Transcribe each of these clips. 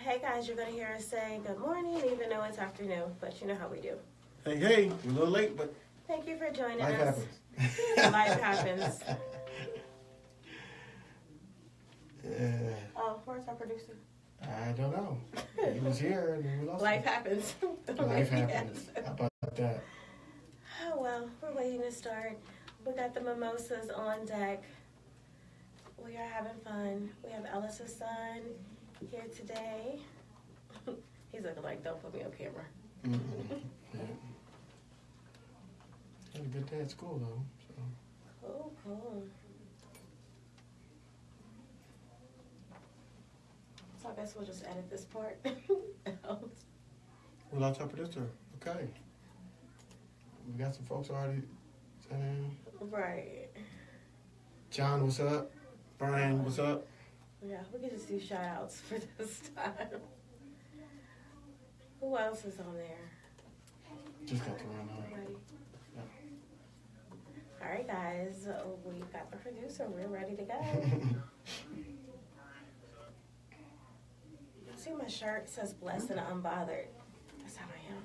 Hey guys, you're going to hear us say good morning even though it's afternoon, but you know how we do. Hey, we're a little late, but thank you for joining life us. happens. Life happens. Yeah. Oh, where's our producer? I don't know. He was here and then we lost Life him. happens. Life happens. How about that? Oh, well, we're waiting to start. We got the mimosas on deck. We are having fun. We have Ellis's son here today. He's looking like, don't put me on camera. Mm-hmm. Yeah. Had a good day at school, though. So. Cool. So I guess we'll just edit this part out. We lost our producer. Okay. We got some folks already. Right. John, what's up? Brian, what's up? Yeah, we can just do shout outs for this time. Who else is on there? Just got to run on. Yeah. All right, guys. We've got the producer. We're ready to go. See, my shirt says blessed and unbothered. That's how I am.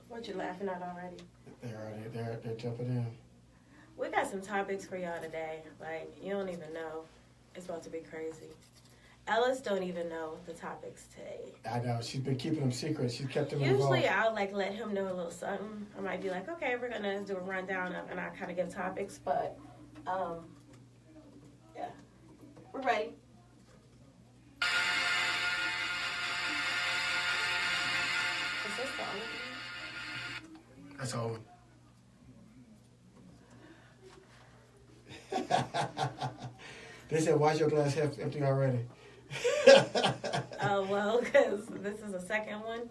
What you laughing at already? They're jumping in. We got some topics for y'all today. Like, you don't even know. It's about to be crazy. Ellis don't even know the topics today. I know. She's been keeping them secret. She's kept them Usually involved. I'll like let him know a little something. I might be like, okay, we're gonna do a rundown and I kind of give topics, but yeah, we're ready. Is this the only one? That's all. They said, why's your glass half empty already? Oh, well, because this is the second one.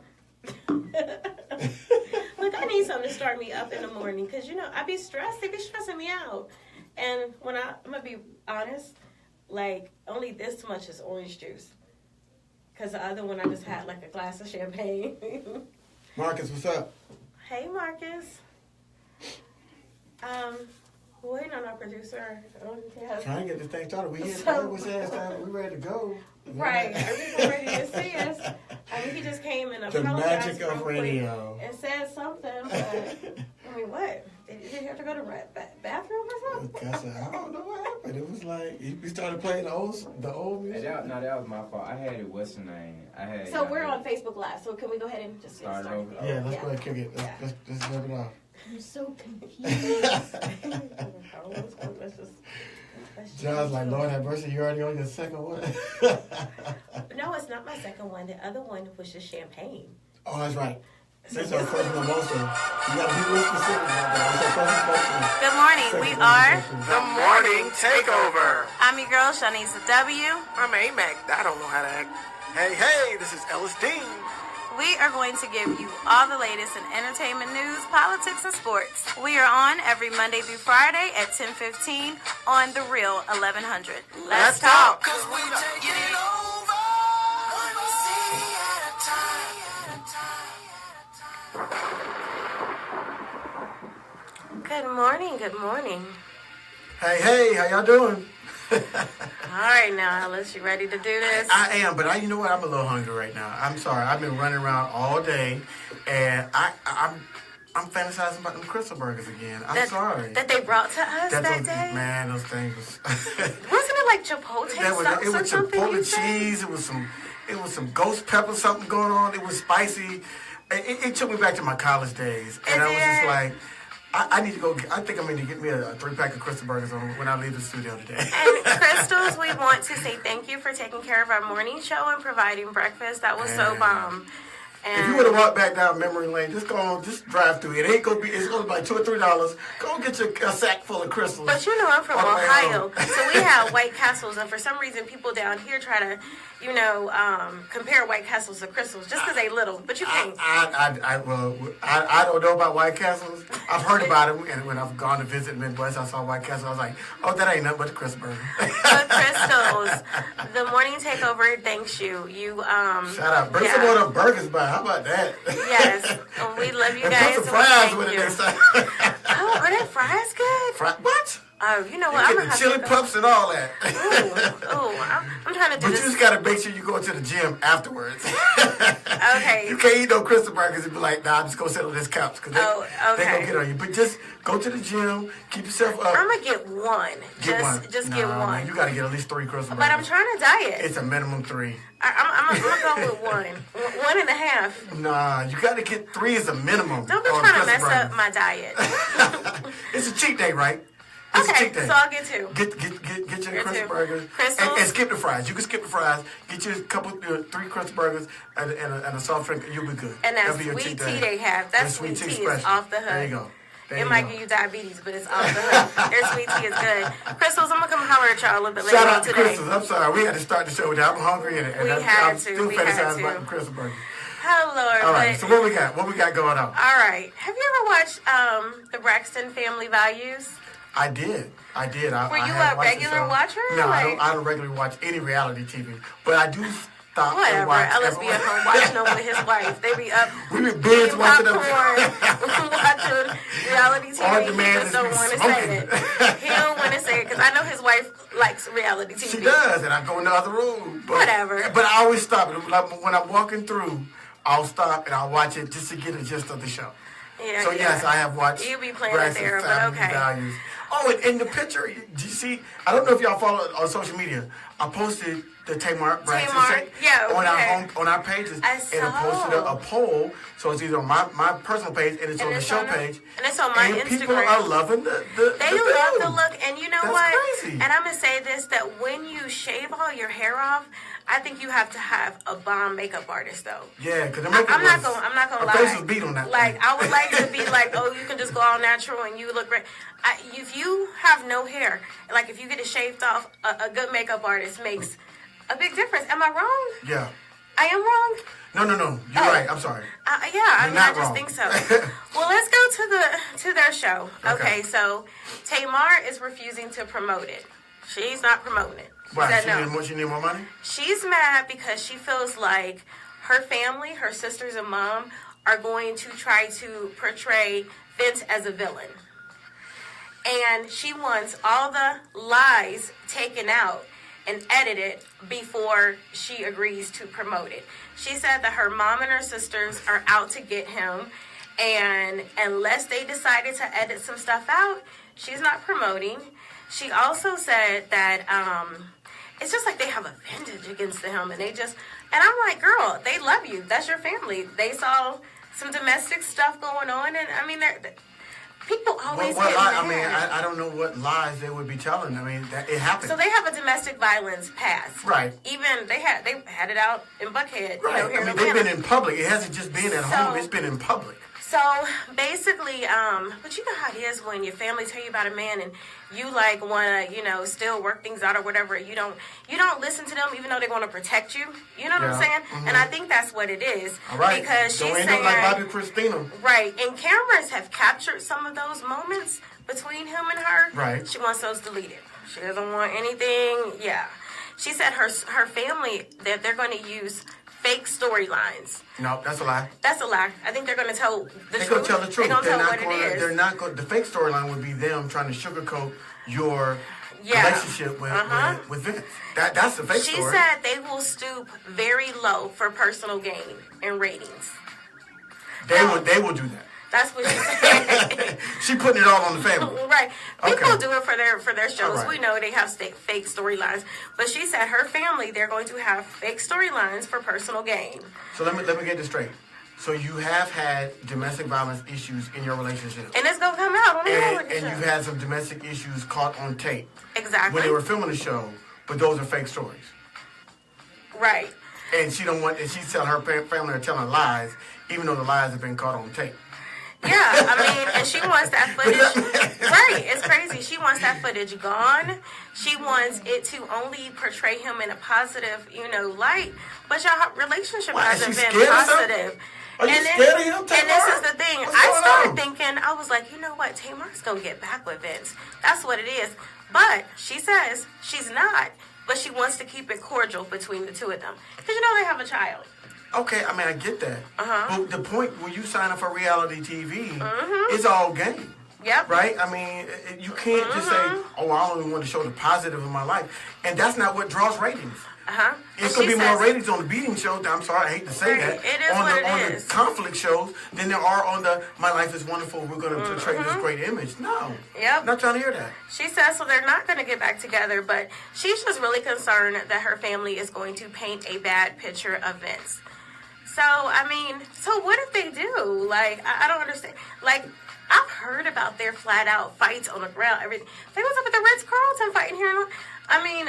Look, I need something to start me up in the morning because, you know, I be stressed. They be stressing me out. And when I'm going to be honest, like, only this much is orange juice. Because the other one, I just had, like, a glass of champagne. Marcus, what's up? Hey, Marcus. We're waiting on our producer. Trying to get this thing started. We ready to go. Right. Everyone's ready to see us. I mean, he just came and the apologized magic of real quick radio. and said something, but I mean, what? Did he have to go to the bathroom or something? I don't know what happened. It was like we started playing the old music. That was my fault. I had it. What's the name? So we're on Facebook Live. So can we go ahead and just start start? over? Yeah, let's go ahead and kick it. Let's rip it off. I'm so confused. John's like, Lord have mercy, you already on your second one. No, it's not my second one. The other one was just champagne. Oh, that's right. This is our first mimosa. You gotta be real specific about that. It's our first mimosa. Good morning. We are The Morning Takeover. I'm your girl, Shanice W. I'm A-Mac. I don't know how to act. Hey, this is Ellis Dean. We are going to give you all the latest in entertainment news, politics, and sports. We are on every Monday through Friday at 10:15 on The Real 1100. Let's talk. 'Cause we taking it over. One city at a time. Good morning. Good morning. Hey, how y'all doing? All right, now, Alice, you ready to do this? I am, but you know what? I'm a little hungry right now. I'm sorry. I've been running around all day, and I'm fantasizing about them Crystal Burgers again. I'm sorry. That they brought to us that day? Man, those things was... Wasn't it like Chipotle sauce It or was something? Chipotle cheese. It was some ghost pepper something going on. It was spicy. It took me back to my college days, and I was just like... I need to go. I think I'm going to get me a 3-pack of Crystal Burgers when I leave the studio today. And Crystals, we want to say thank you for taking care of our morning show and providing breakfast. That was so bomb. And if you would have walked back down memory lane, just drive through. It's gonna be like $2 or $3. Go get your a sack full of Crystals. But you know I'm from Ohio, so we have White Castles, and for some reason people down here try to, compare White Castles to Crystals just because they little, but you can't. I don't know about White Castles. I've heard about them, and when I've gone to visit Midwest, I saw White Castle. I was like, oh, that ain't nothing but a Crystal Burger. But Crystals, the morning takeover thanks you. Shout out. Bring some more of them burgers by. How about that? Yes. We love you and guys. put some fries with it next time. Oh, are their fries good? What? Oh, you know You what? I'm get gonna the have chili to go. pups and all that. I'm trying to do But you this. just gotta make sure you go to the gym afterwards. Okay. You can't eat no Kristen burgers and be like, nah, I'm just gonna sit on this couch because they okay. gonna get on you. But just go to the gym, keep yourself up. I'm gonna get one. Get one. Just Nah, get one. Man, you gotta get at least 3 Kristen But I'm burgers. trying to diet. It's a minimum 3. I'm gonna go with 1.5. Nah, you gotta get 3 as a minimum. Don't be on trying to Kristen mess up burgers. my diet. It's a cheat day, right? It's a Okay, cheat day. so I'll get 2. Get your Get Kristen 2. burgers Crystals? and skip the fries. You can skip the fries. Get you a couple, 3 Kristen burgers and a soft drink, and you'll be good. And that That'll be your sweet cheat tea day. they have. That sweet tea is special. off the hook. There you go. There It you might go. give you diabetes, but it's off the hook. Their sweet tea is good. Crystals, I'm gonna come holler at y'all a little bit later Shout on out to today. Crystals. I'm sorry, we had to start the show with that. I'm hungry and We I'm had to, still we had fantasizing to. about the Kristen burgers. Oh Lord. All right, but- so what we got? What we got going on? all right. Have you ever watched the Braxton Family Values? I did. Were you I a have watched the regular show. watcher? No, Like- I don't regularly watch any reality TV, but I do stop and Whatever. watch. Ellis be at home watching them with his wife. They be up We be binge eating watching them. popcorn, watching reality TV. On He demand just don't is want to smoking. say it. He don't want to say it because I know his wife likes reality TV. She does, and I go in the other room. But, Whatever. But I always stop. When I'm walking through, I'll stop and I'll watch it just to get a gist of the show. Yeah, So yes, I have watched. You be playing it Braxton there, but Family okay. Values. Oh, and in the picture, do you see? I don't know if y'all follow on social media. I posted the Tamar Braxton Tamar, shake yeah, on our pages, I and I posted saw. a poll. So it's either on my personal page and it's on the show page. And it's on my and Instagram. people are loving the They the love the build. look, and you know That's what? crazy. And I'm gonna say this: that when you shave all your hair off, I think you have to have a bomb makeup artist, though. Yeah, because I'm not gonna lie. Her face was beat on that. Like thing. I would like to be like, oh, you can just go all natural and you look great. If you have no hair, like if you get it shaved off, a good makeup artist makes a big difference. Am I wrong? Yeah. I am wrong. No. You're Oh. right. I'm sorry. Yeah, I You're mean, I not just wrong. think so. Well, let's go to their show. Okay. Okay, so Tamar is refusing to promote it. She's not promoting it. She Why? said She need more money? She's mad because she feels like her family, her sisters and mom, are going to try to portray Vince as a villain. And she wants all the lies taken out and edited before she agrees to promote it. She said that her mom and her sisters are out to get him, and unless they decided to edit some stuff out, she's not promoting. She also said that it's just like they have a vendetta against him, and I'm like, girl, they love you. That's your family. They saw some domestic stuff going on, and I mean, people always What get lie? I mad. mean, I don't know what lies they would be telling. I mean, it happened. So they have a domestic violence past. Right. Even they had it out in Buckhead. Right. Here I mean, in they've Atlanta. been in public. It hasn't just been at home. It's been in public. So basically, but you know how it is when your family tell you about a man and you like want to, still work things out or whatever. You don't listen to them even though they want to protect you. You know what I'm Yeah. saying? Mhm. And I think that's what it is. All right. Because Don't she's end saying, up like Bobby Christina. right, and cameras have captured some of those moments between him and her. Right. She wants those deleted. She doesn't want anything. Yeah. She said her family that they're going to use fake storylines. No, that's a lie. That's a lie. I think they're going to tell the They're truth. gonna tell the truth. They're going to tell what gonna, it is. They're not going. The fake storyline would be them trying to sugarcoat your Yeah. relationship with Vince. That's the fake She story. said they will stoop very low for personal gain and ratings. They will do that. That's what she said. She putting it all on the family. Right. People Okay. do it for their shows. All right. We know they have fake storylines. But she said her family, they're going to have fake storylines for personal gain. So let me get this straight. So you have had domestic violence issues in your relationship, And it's going to come out on the reality and show. you've had some domestic issues caught on tape Exactly. when they were filming the show, but those are fake stories. Right. And she don't want, and she's telling her family are telling lies, even though the lies have been caught on tape. Yeah, I mean, and she wants that footage. Right, it's crazy. She wants that footage gone. She wants it to only portray him in a positive, light. But y'all relationship Why, is hasn't she been scared of positive. Are you And then- scared of him, And this Tamar? is the thing. What's I going started on? thinking, I was like, you know what? Tamar's going to get back with Vince. That's what it is. But she says she's not. But she wants to keep it cordial between the two of them. Because they have a child. Okay, I get that. Uh-huh. But the point when you sign up for reality TV, it's all game. Yep. Right? I mean, you can't just say, oh, I only want to show the positive in my life. And that's not what draws ratings. Uh-huh. It's going to be more ratings on the beating show. I'm sorry, I hate to say that. It is on what the, it on is. the conflict shows than there are on the My Life is Wonderful. We're going to portray this great image. No. Yep. Not trying to hear that. She says so they're not going to get back together, but she's just really concerned that her family is going to paint a bad picture of Vince. So, I mean, so what if they do? Like, I don't understand. Like, I've heard about their flat-out fights on the ground, everything. Like, what's up with the Ritz-Carlton fighting here? I mean,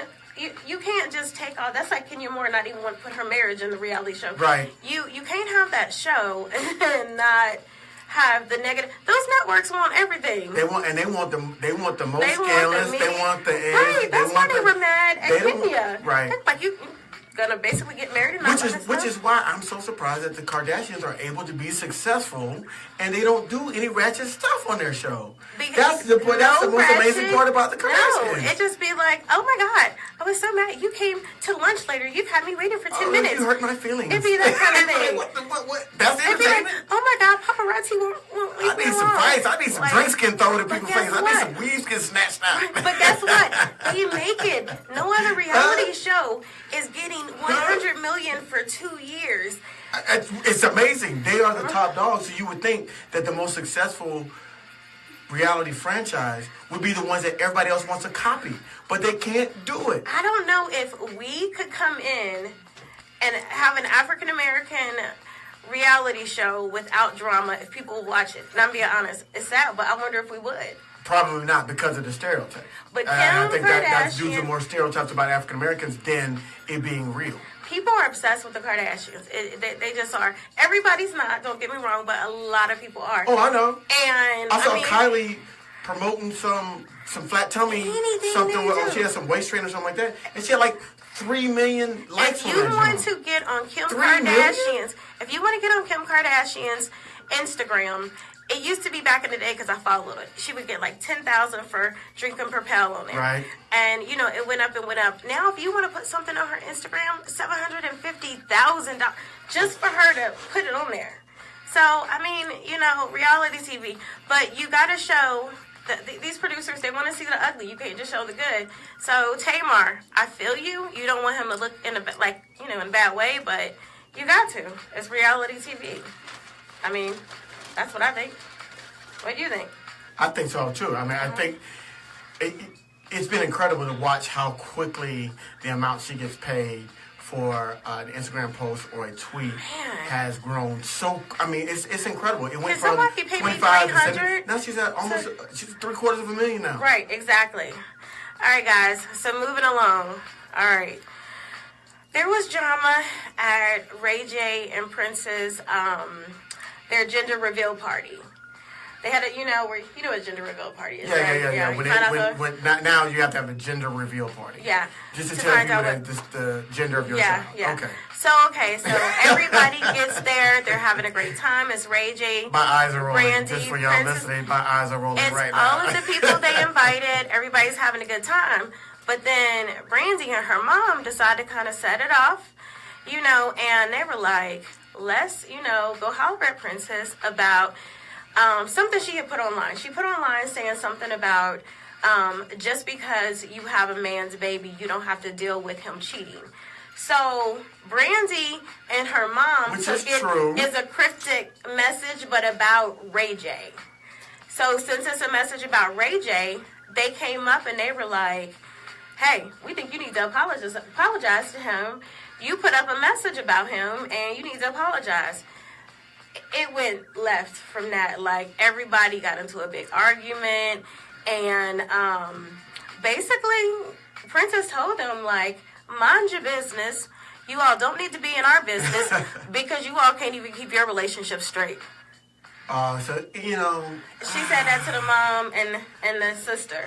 you can't just take all... That's like Kenya Moore not even want to put her marriage in the reality show. Right. You can't have that show and not have the negative... Those networks want everything. They want the most They want scandalous. the They want the eggs. Right, that's why they were mad they at don't- Kenya. right. Like, you gonna basically get married and not Which is why I'm so surprised that the Kardashians are able to be successful and they don't do any ratchet stuff on their show. That's the point. That's the most amazing part about the Kardashians. No, it just be like, oh my God, I was so mad. You came to lunch later. You've had me waiting for 10 minutes. You hurt my feelings. It'd be that kind of thing. what? That's It'd be like, entertainment? oh my God, paparazzi won't leave I me need some alone. fights. I need some Like, drinks getting thrown at but people's guess faces. I what? need some weeds getting snatched out. But guess what? They make it. No other reality show is getting 100 million for 2 years. It's amazing. They are the top dogs. So you would think that the most successful reality franchise would be the ones that everybody else wants to copy. But they can't do it. I don't know if we could come in and have an African-American reality show without drama if people watch it. And I'm being honest. It's sad, but I wonder if we would. Probably not because of the stereotype. But I Kim think that's due to Kardashian- more stereotypes about African Americans than it being real. People are obsessed with the Kardashians. They just are. Everybody's not, don't get me wrong, but a lot of people are. Oh, I know. And I saw mean, Kylie promoting some flat tummy, Anything something they where do. she had some waist train or something like that, and she had like 3 million likes if on you that want joint. to get on Kim 3 million? Kardashian's, if you want to get on Kim Kardashian's Instagram, it used to be back in the day because I followed it. She would get like 10,000 for drinking Propel on there. Right. And, you know, it went up and went up. Now, if you want to put something on her Instagram, $750,000 just for her to put it on there. So, I mean, you know, reality TV. But you got to show... These producers, they want to see the ugly. You can't just show the good. So, Tamar, I feel you. You don't want him to look in a bad way, but you got to. It's reality TV. I mean, that's what I think. What do you think? I think so too. I mean, I think it's been incredible to watch how quickly the amount she gets paid for an Instagram post or a tweet has grown. So, I mean, it's incredible. It went Can from somebody pay me 25 to 300? 70. Now she's at almost she's $750,000 now. Right, exactly. All right, guys. So moving along. All right. There was drama at Ray J and Prince's their gender reveal party. They had a, you know what a gender reveal party is, right? Yeah. You find out Now you have to have a gender reveal party. Yeah. Just to To tell find out people the gender of your Yeah, child. yeah. Okay. So everybody gets there. They're having a great time. It's Ray J. My eyes are rolling. Brandy, Just for y'all Princess- listening, my eyes are rolling It's right now. all of the people they invited. Everybody's having a good time. But then Brandy and her mom decided to kind of set it off, you know, and they were like, let's, you know, go holler at Princess about something she had put online. She put online saying something about just because you have a man's baby, you don't have to deal with him cheating. So Brandy and her mom Which took is it true. as a cryptic message, but about Ray J. So since it's a message about Ray J, they came up and they were like, hey, we think you need to apologize to him. You put up a message about him and you need to apologize. It went left from that. Like, everybody got into a big argument. And basically, Princess told them, like, mind your business. You all don't need to be in our business because you all can't even keep your relationship straight. So, you know... She said that to the mom and the sister.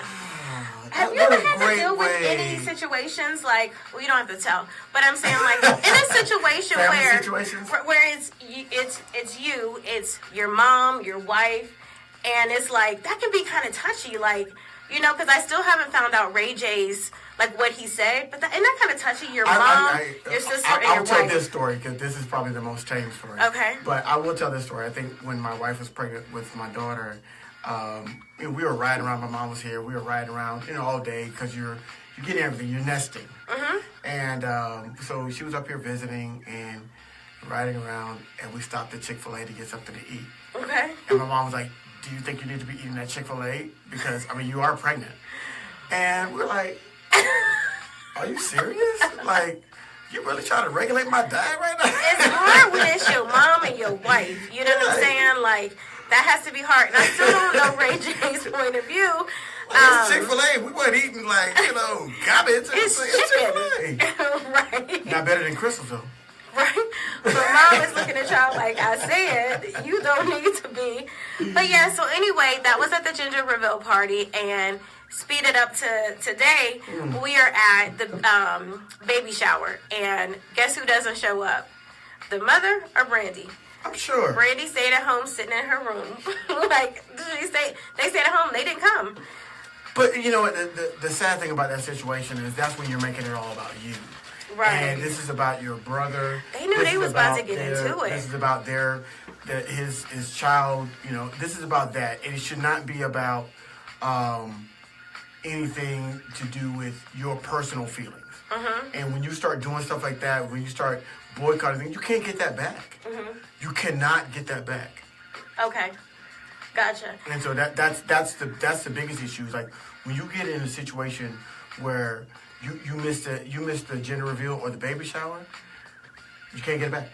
Have you what ever a had to great deal with way. any situations like, well, you don't have to tell, but I'm saying, like, in a situation Family where situations? where it's you, it's your mom, your wife, and it's like, that can be kind of touchy, like, you know, because I still haven't found out Ray J's, like, what he said, but isn't that kind of touchy? Your mom, your sister, and your I'll tell wife. this story because this is probably the most changed story. Okay. But I will tell this story. I think when my wife was pregnant with my daughter, we were riding around. My mom was here. We were riding around, all day because you're getting everything. You're nesting. Mm-hmm. And so she was up here visiting and riding around, and we stopped at Chick-fil-A to get something to eat. Okay. And my mom was like, do you think you need to be eating that Chick-fil-A? Because, you are pregnant. And we're like, are you serious? Like, you really trying to regulate my diet right now? It's hard when it's your mom and your wife. You know what I'm saying? Like, that has to be hard. And I still don't know Ray J's point of view. It's Chick-fil-A. We weren't eating, garbage. It's chicken. Chick-fil-A. Right. Not better than Crystal's, though. Right? But mom is looking at y'all like I said, you don't need to be. But yeah, so anyway, that was at the gender reveal party, and speed it up to today, we are at the baby shower, and guess who doesn't show up? The mother or Brandy? I'm sure. Brandy stayed at home sitting in her room. They stayed at home, they didn't come. But you know what, the sad thing about that situation is that's when you're making it all about you. Right. And this is about your brother. They knew they was about to get into it. This is about his child. This is about that. And it should not be about anything to do with your personal feelings. Mm-hmm. And when you start doing stuff like that, when you start boycotting things, you can't get that back. Mm-hmm. You cannot get that back. Okay. Gotcha. And so that's the biggest issue. Is like when you get in a situation where you missed the gender reveal or the baby shower, you can't get it back.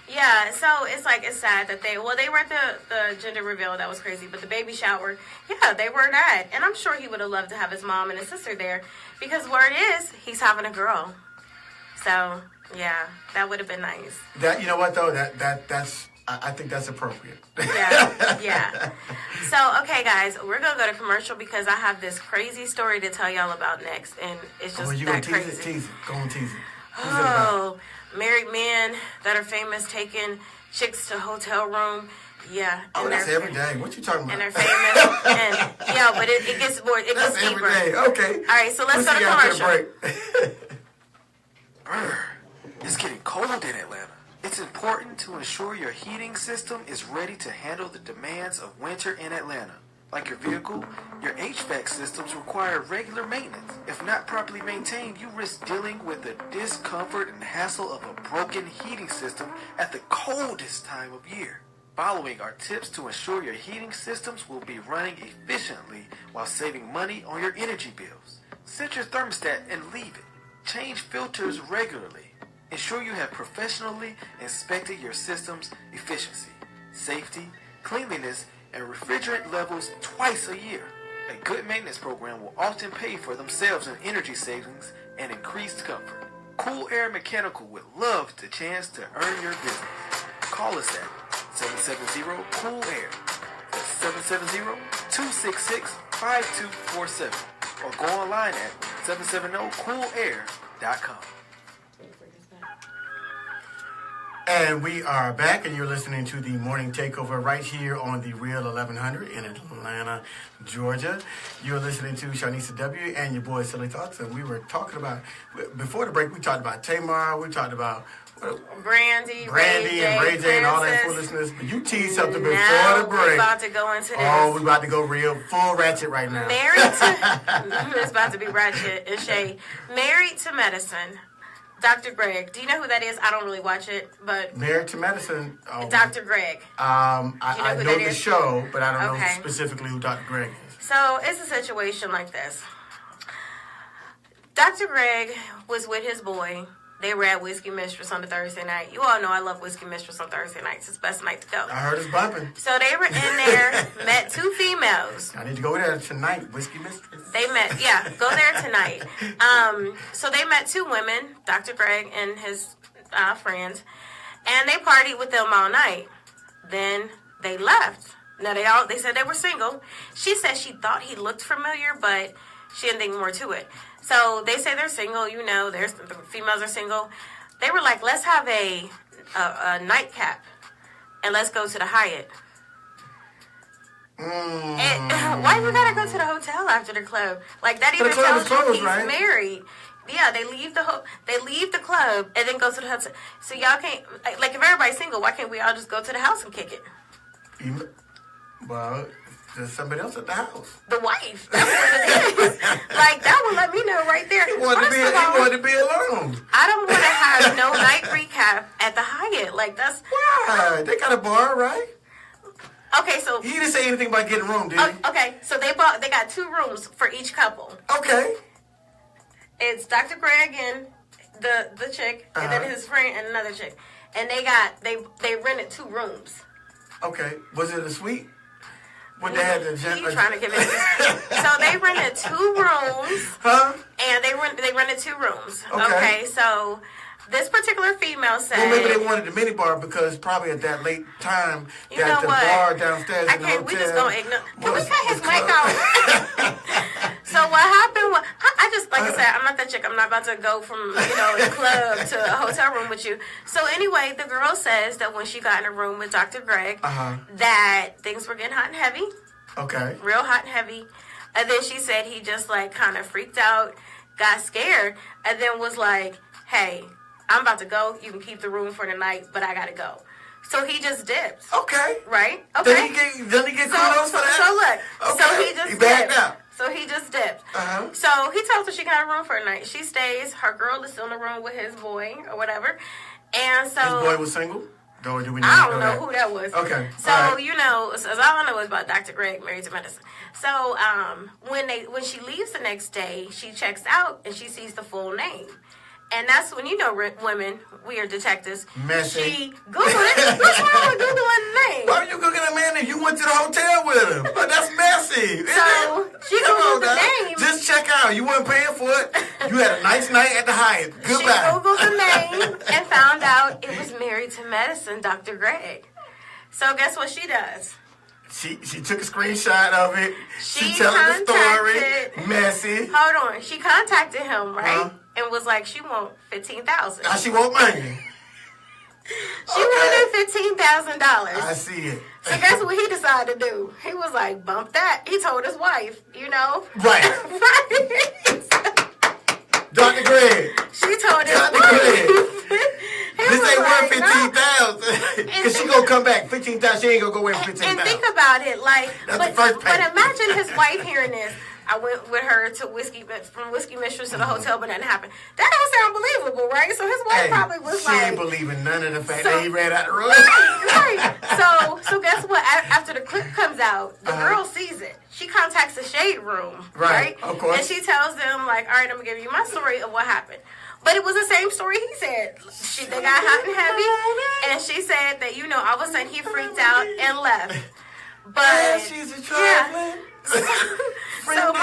Yeah, so it's sad that they were at the gender reveal. That was crazy. But the baby shower, yeah, they weren't at. And I'm sure he would have loved to have his mom and his sister there, because word is he's having a girl. So yeah, that would have been nice. That, you know what though, that's I think that's appropriate. Yeah. So, okay, guys, we're going to go to commercial because I have this crazy story to tell y'all about next, and it's just you that gonna crazy. Tease it. Go and tease it. Who's it Oh, married men that are famous taking chicks to hotel room. Yeah. Oh, and that's they're- every day. What you talking about? And they're famous. And, yeah, but it gets more, it That's gets deeper. every day. Okay. All right, so let's go see to you after commercial. the break. It's getting cold in Atlanta. It's important to ensure your heating system is ready to handle the demands of winter in Atlanta. Like your vehicle, your HVAC systems require regular maintenance. If not properly maintained, you risk dealing with the discomfort and hassle of a broken heating system at the coldest time of year. Following are tips to ensure your heating systems will be running efficiently while saving money on your energy bills. Set your thermostat and leave it. Change filters regularly. Ensure you have professionally inspected your system's efficiency, safety, cleanliness, and refrigerant levels twice a year. A good maintenance program will often pay for themselves in energy savings and increased comfort. Cool Air Mechanical would love the chance to earn your business. Call us at 770-COOL-AIR. That's 770-266-5247. Or go online at 770coolair.com. And we are back, and you're listening to the Morning Takeover right here on the Real 1100 in Atlanta, Georgia. You're listening to Sharnisa W. and your boy Silly Thoughts, and we were talking about, before the break, we talked about Tamar, we talked about Brandy and Ray J and all that foolishness. But you teased something before now the break. We're about to go into this. Oh, we're about to go real full ratchet right now. Married to... It's about to be ratchet and shade. Married to Medicine. Dr. Greg. Do you know who that is? I don't really watch it, but... Married to Medicine. Dr. Greg. I who know that the is? show, but I don't know Okay. specifically who Dr. Greg is. So, it's a situation like this. Dr. Greg was with his boy. They were at Whiskey Mistress on the Thursday night. You all know I love Whiskey Mistress on Thursday nights. It's the best night to go. I heard it's bumping. So, they were in there, met two females. I need to go there tonight, Whiskey Mistress. They met, yeah, go there tonight. So they met two women, Dr. Greg and his friends, and they partied with them all night. Then they left. Now they said they were single. She said she thought he looked familiar, but she didn't think more to it. So they say they're single. You know, the females are single. They were like, let's have a nightcap and let's go to the Hyatt. And, why you gotta go to the hotel after the club? Like that even The club is tells you closed, he's right? married. Yeah, they leave the club and then go to the hotel. So y'all can't, like if everybody's single, why can't we all just go to the house and kick it? Well, There's somebody else at the house. The wife. That's what it is. Like, that would let me know right there. He wanted to be alone. I don't want to have no night recap at the Hyatt. Like, that's... Why? They got a bar, right? Okay, so... He didn't say anything about getting a room, did he? Okay, so they got 2 rooms for each couple. Okay. It's Dr. Greg and the chick, and then his friend and another chick. And they rented 2 rooms. Okay. Was it a suite? What they had the You trying to give it? So they rented 2 rooms. Huh? And they rented 2 rooms. Okay. Okay, so this particular female said. Well, maybe they wanted the mini bar because probably at that late time You that know the what? bar downstairs in the hotel. We just gonna ignore. Can we was- cut his was mic closed. out? So what happened was, I just, like I said, I'm not that chick. I'm not about to go from, the club to a hotel room with you. So anyway, the girl says that when she got in a room with Dr. Greg, that things were getting hot and heavy. Okay. Real hot and heavy. And then she said he just, like, kind of freaked out, got scared, and then was like, hey, I'm about to go. You can keep the room for the night, but I got to go. So he just dipped. Okay. Right? Okay. Doesn't he get kudos for that? So look. Okay. So he just He backed dipped. out. So he just dipped. Uh-huh. So he tells her she got a room for a night. She stays. Her girl is still in the room with his boy or whatever. And so... His boy was single? Or do we I don't know who that was. Okay. So, all I know is about Dr. Greg, Married to Medicine. So, when she leaves the next day, she checks out and she sees the full name. And that's when, women, we are detectives. Messy. She Googled it. What's wrong with Googling the name? Why are you Googling a man if you went to the hotel with him? Oh, that's messy. So, she Googled the name. Just check out. You weren't paying for it. You had a nice night at the Hyatt. Goodbye. She Googled the name and found out it was Married to Medicine, Dr. Greg. So, guess what she does? She took a screenshot of it. She telling the story. contacted- Messy. Hold on. She contacted him, right? Uh-huh. And was like, she want $15,000. Now she won't money. She wanted $15,000. I see it. So guess what he decided to do? He was like, bump that. He told his wife, Right. Dr. Greg. She told his Dr. wife. Greg. He This was ain't like, worth $15,000. Because she gonna come back. $15,000. She ain't gonna go away with $15,000. And think about it, like, That's the first but payment. imagine his wife hearing this. I went with her to from Whiskey Mistress to the hotel, but nothing happened. That don't sound believable, right? So his wife probably was she like, ain't believing none of the fact So- that he ran out the room. right. So guess what? After the clip comes out, the girl sees it. She contacts the shade room, Right, of course. And she tells them, like, all right, I'm gonna give you my story of what happened. But it was the same story he said. They got hot and heavy, and she said that all of a sudden he freaked out and left. But Yeah, she's a traveling. so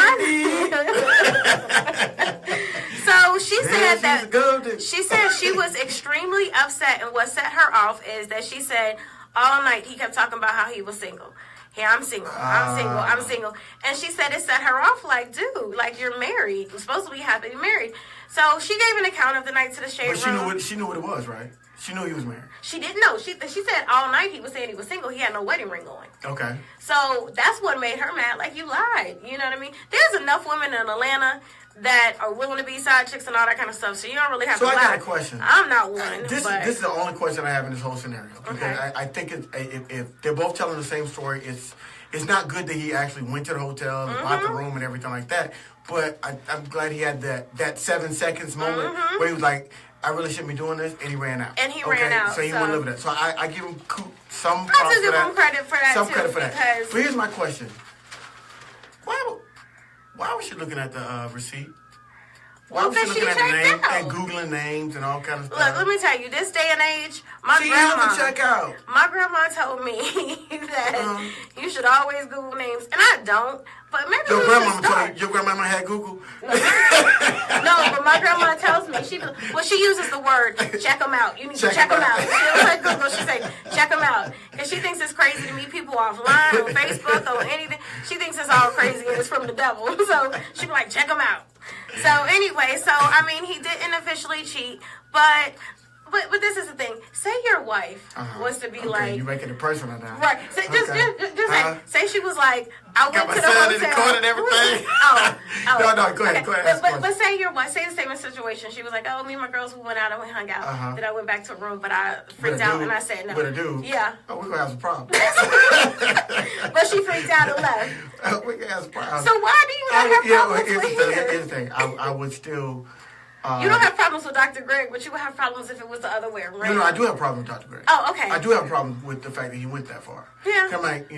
so she said that golden. she said she was extremely upset, and what set her off is that she said all night he kept talking about how he was single. Yeah, I'm single. I'm single. And she said it set her off like, dude, like you're married. You're supposed to be happily married. So she gave an account of the night to the shade But room. she knew what it was, right? She knew he was married. She didn't know. She said all night he was saying he was single. He had no wedding ring on. Okay. So that's what made her mad. Like, you lied. You know what I mean? There's enough women in Atlanta that are willing to be side chicks and all that kind of stuff. So you don't really have to lie. So I got a question. I'm not one. This is the only question I have in this whole scenario. Because Okay. I think if they're both telling the same story, it's not good that he actually went to the hotel and bought the room and everything like that. But I'm glad he had that 7 seconds moment where he was like, I really shouldn't be doing this, and he ran out. And he ran out, So he so- wouldn't live with that. So I give him some I props do give for that. him credit for that, Some too, credit for that. because- But here's my question. Why was she looking at the receipt? Why Well, was she because she looking at the name checked out. and Googling names and all kind of stuff? Look, let me tell you, this day and age, my She grandma, has to check out. my grandma told me that you should always Google names, and I don't. But maybe Your we grandmama should told start. you, your grandmama had Google? No, but my grandma tells me she uses the word check them out. You need to check them out. She don't say Google. She say check them out, because she thinks it's crazy to meet people offline on Facebook or anything. She thinks it's all crazy and it's from the devil. So she be like, check them out. So anyway, I mean, he didn't officially cheat, but But this is the thing. Say your wife was to be like, you making it personal now. Right. So just say she was like, I went got my to the son hotel. in the court and everything. No, go ahead. But say your wife, say the same situation. She was like, me and my girls, we went out and we hung out. Then I went back to a room, but I freaked out and I said no. With a dude? Yeah. Oh, we're going to have some problems. But she freaked out and left. We're going to have some problems. So why do you not have problems with him? Here's the thing. I would still... you don't have problems with Dr. Greg, but you would have problems if it was the other way around. No, I do have a problem with Dr. Greg. Oh, okay. I do have a problem with the fact that he went that far. Yeah. I'm like,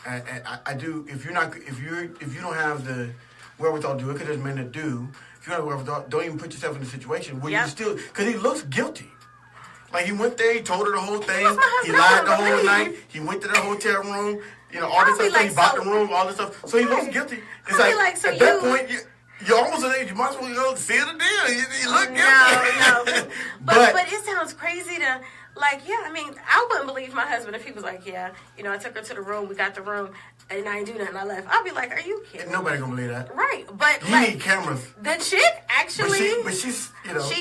I do. If you don't have the wherewithal to do it, because there's men that do. If you don't have the wherewithal, don't even put yourself in a situation where you still, because he looks guilty. Like he went there, he told her the whole thing. He lied the whole night. He went to the hotel room. All this stuff. He bought the room, all this stuff. So he looks guilty. It's like at that point. You're almost an age. You might as well go see the deal. You look No. But it sounds crazy to, I wouldn't believe my husband if he was like, I took her to the room, we got the room, and I didn't do nothing, I left. I'd be like, are you kidding? Nobody gonna believe that. Right, but you need cameras. The chick actually, but she's,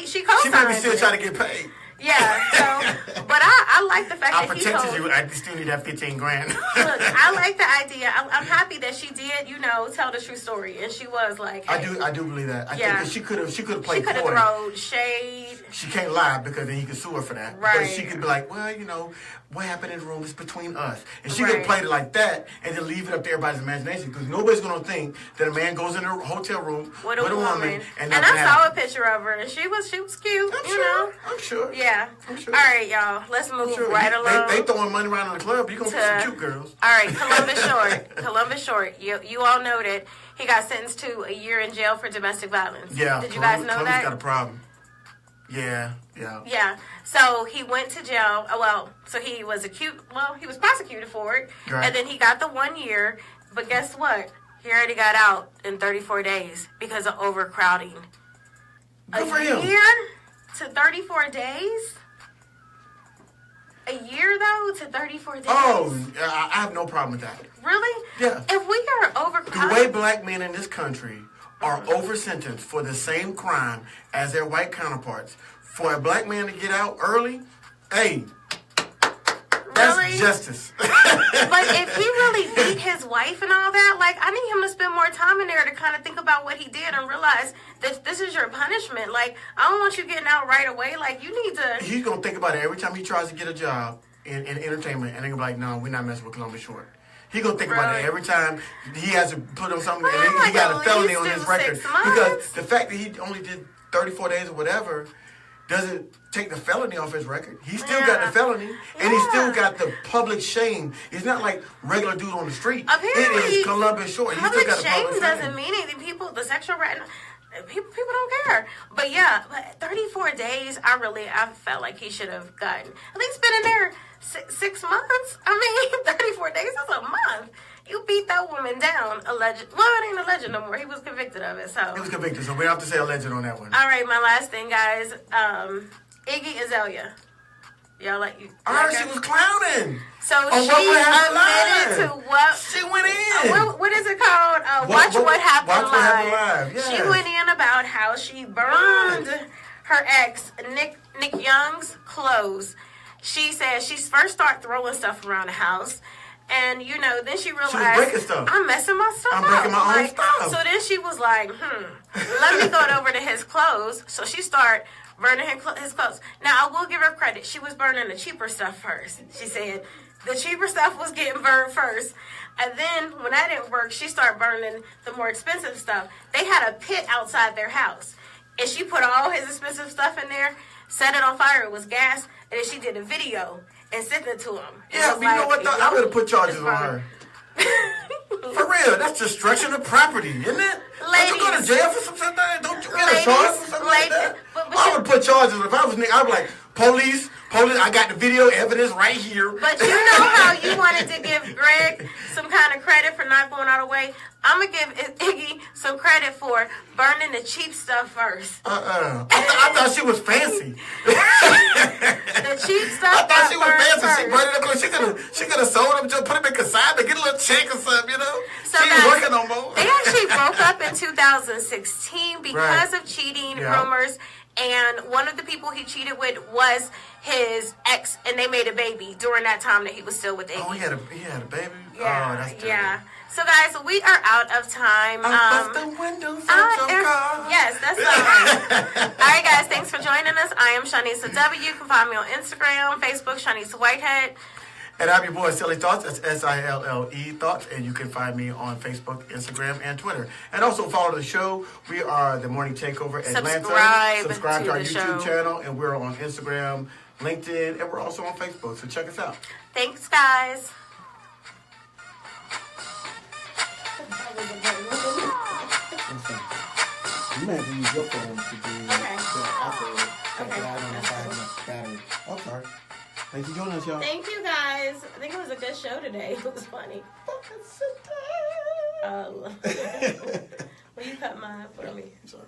she co-signed. She might be still trying to get paid. Yeah, so, but I like the fact that he told you. I still need that $15,000. Look, I like the idea. I'm happy that she did, tell the true story, and she was like, hey. I do believe that. I think she could have played. She could have thrown shade. She can't lie because then he could sue her for that. Right. But she could be like, well, what happened in the room is between us, and she could have played it like that, and then leave it up to everybody's imagination because nobody's gonna think that a man goes in a hotel room with a woman, and I saw a picture of her, and she was cute. I'm sure. Yeah. I'm sure. All right, y'all. Let's move right along. They throwing money around in the club. You gonna see some cute girls. All right, Columbus Short. You all know that he got sentenced to a year in jail for domestic violence. Yeah. Did you guys know Columbus that? got a problem. Yeah. So he went to jail. So he was he was prosecuted for it, right. And then he got the 1 year. But guess what? He already got out in 34 days because of overcrowding. Good for him. A year to 34 days. A year, though, to 34 days? Oh, I have no problem with that. Really? Yeah. If we are overcrowded... The way black men in this country are over-sentenced for the same crime as their white counterparts, for a black man to get out early, hey, that's justice. But if he really beat his wife and all that, I need him to spend more time in there to kind of think about what he did and realize that this is your punishment. I don't want you getting out right away. You need to... He's going to think about it every time he tries to get a job in entertainment, and they're going to be like, no, we're not messing with Columbus Short. He's going to think about it every time he has to put on something, and he got a felony on his record. Because the fact that he only did 34 days or whatever doesn't take the felony off his record. He still got the felony, and he still got the public shame. It's not like regular dude on the street. Apparently, it is Columbus Short. He public still got shame public doesn't mean anything. The sexual people don't care. But 34 days, I felt like he should have gotten at least been in there 6 months. 34 days is a month. You beat that woman down, alleged. Well, it ain't alleged no more. He was convicted of it, so. He was convicted, so we don't have to say alleged on that one. All right, my last thing, guys. Iggy Azalea. Y'all I heard she was clowning. So she admitted to what? She went in. What is it called? Watch What Happened Live. Yes. She went in about how she burned her ex, Nick Young's clothes. She said she first started throwing stuff around the house. And, then she realized, she was breaking stuff. I'm messing my stuff up. I'm breaking my own stuff. So then she was like, let me go over to his clothes. So she started burning his clothes. Now, I will give her credit. She was burning the cheaper stuff first. She said the cheaper stuff was getting burned first. And then, when that didn't work, she started burning the more expensive stuff. They had a pit outside their house. And she put all his expensive stuff in there, set it on fire. It was gas. And then she did a video and sent it to him. Yeah, but you know what, though? I'm going to put charges on her. For real, that's destruction of property, isn't it? Don't you go to jail for something like that? Don't you get a charge for something like that? I would put charges. If I was Nick, I'd be like, police, I got the video evidence right here. But you know how you wanted to give Greg some kind of credit for not going out of the way? I'm going to give Iggy some credit for burning the cheap stuff first. I thought she was fancy. The cheap stuff. I thought she was fancy. She burned it up. She could have sold them, just put them in consignment, get a little check or something, So she ain't working no more. They actually broke up in 2016 because of cheating rumors. and one of the people he cheated with was his ex, and they made a baby during that time that he was still with Iggy. Oh, he had a baby? Yeah, Oh, that's terrible. yeah. So, guys, we are out of time. Bust the windows out your car. Yes, that's all right, guys, thanks for joining us. I am Shanisa W. You can find me on Instagram, Facebook, Shanisa Whitehead. And I'm your boy, Silly Thoughts. That's SILLE Thoughts. And you can find me on Facebook, Instagram, and Twitter. And also follow the show. We are The Morning Takeover Atlanta. Subscribe to our YouTube channel. And we're on Instagram, LinkedIn, and we're also on Facebook. So check us out. Thanks, guys. You may have to use your phone to do Okay. I don't know if I have enough battery. Oh, sorry. Thanks for joining us, y'all. Thank you, guys. I think it was a good show today. It was funny. Will you cut mine for me? Sorry.